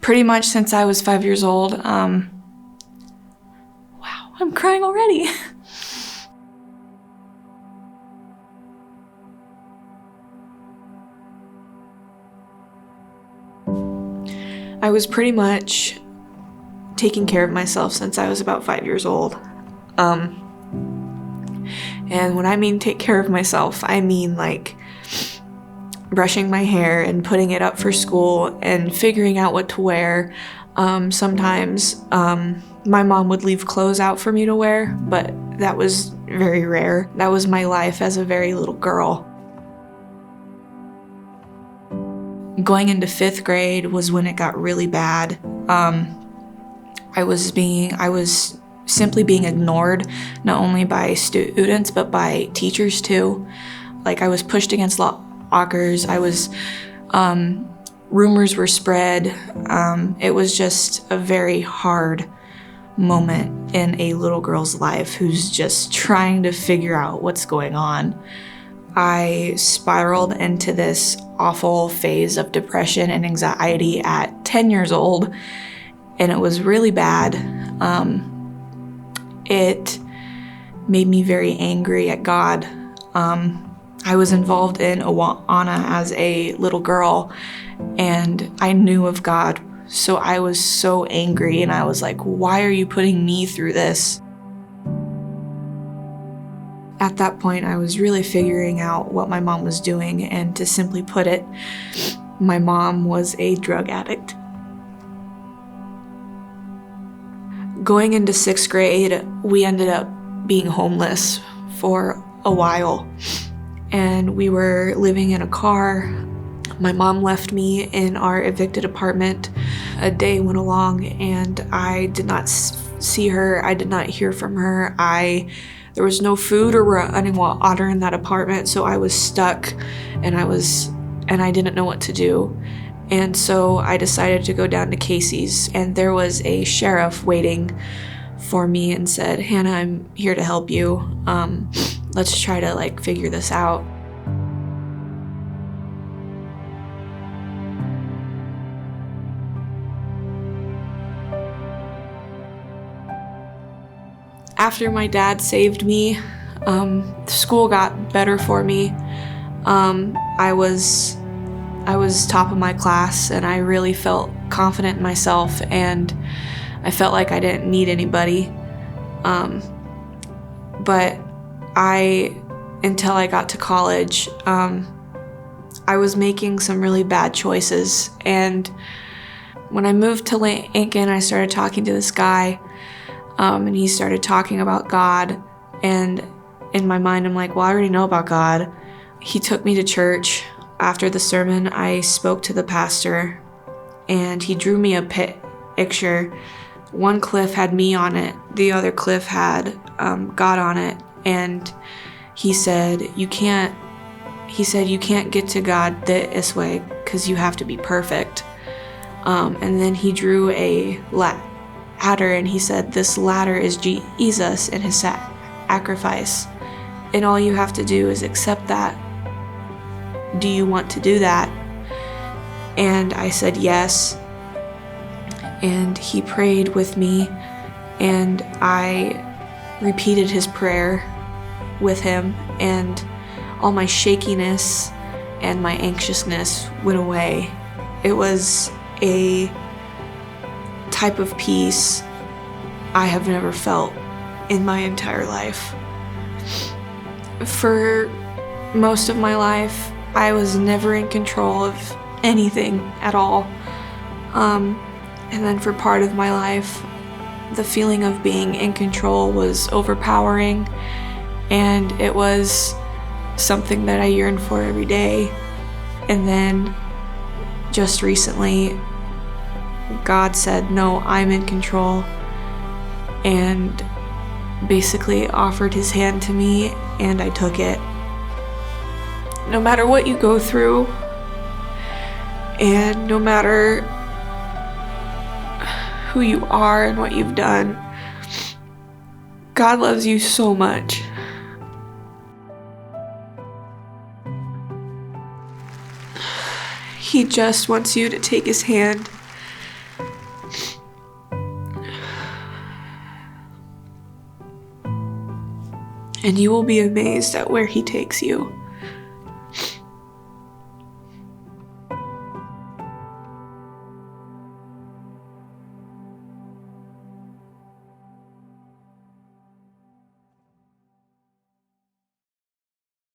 pretty much since I was 5 years old. Wow, I'm crying already. I was pretty much taking care of myself since I was about 5 years old. And when I mean take care of myself, I mean like brushing my hair and putting it up for school and figuring out what to wear. Sometimes my mom would leave clothes out for me to wear, but that was very rare. That was my life as a very little girl. Going into 5th grade was when it got really bad. I was simply being ignored, not only by students, but by teachers too. Like, I was pushed against lockers. Rumors were spread. It was just a very hard moment in a little girl's life who's just trying to figure out what's going on. I spiraled into this awful phase of depression and anxiety at 10 years old, and it was really bad. It made me very angry at God. I was involved in Awana as a little girl, and I knew of God, so I was so angry, and I was like, why are you putting me through this? At that point, I was really figuring out what my mom was doing, and to simply put it, my mom was a drug addict. Going into 6th grade, we ended up being homeless for a while, and we were living in a car. My mom left me in our evicted apartment. A day went along, and I did not see her. I did not hear from her. There was no food or running water in that apartment, so I was stuck, and I didn't know what to do. And so I decided to go down to Casey's, and there was a sheriff waiting for me and said, Hannah, I'm here to help you. Let's try to figure this out. After my dad saved me, school got better for me. I was top of my class, and I really felt confident in myself, and I felt like I didn't need anybody. But until I got to college, I was making some really bad choices. And when I moved to Lincoln, I started talking to this guy, and he started talking about God. And in my mind, I'm like, well, I already know about God. He took me to church. After the sermon, I spoke to the pastor, and he drew me a picture. One cliff had me on it, the other cliff had God on it, and he said, you can't get to God this way because you have to be perfect. And then he drew a ladder, and he said, this ladder is Jesus and his sacrifice, and all you have to do is accept that. Do you want to do that? And I said yes. And he prayed with me, and I repeated his prayer with him, and all my shakiness and my anxiousness went away. It was a type of peace I have never felt in my entire life. For most of my life, I was never in control of anything at all. And then for part of my life, the feeling of being in control was overpowering, and it was something that I yearned for every day. And then just recently, God said, no, I'm in control, and basically offered his hand to me, and I took it. No matter what you go through, and no matter who you are and what you've done, God loves you so much. He just wants you to take his hand and you will be amazed at where He takes you.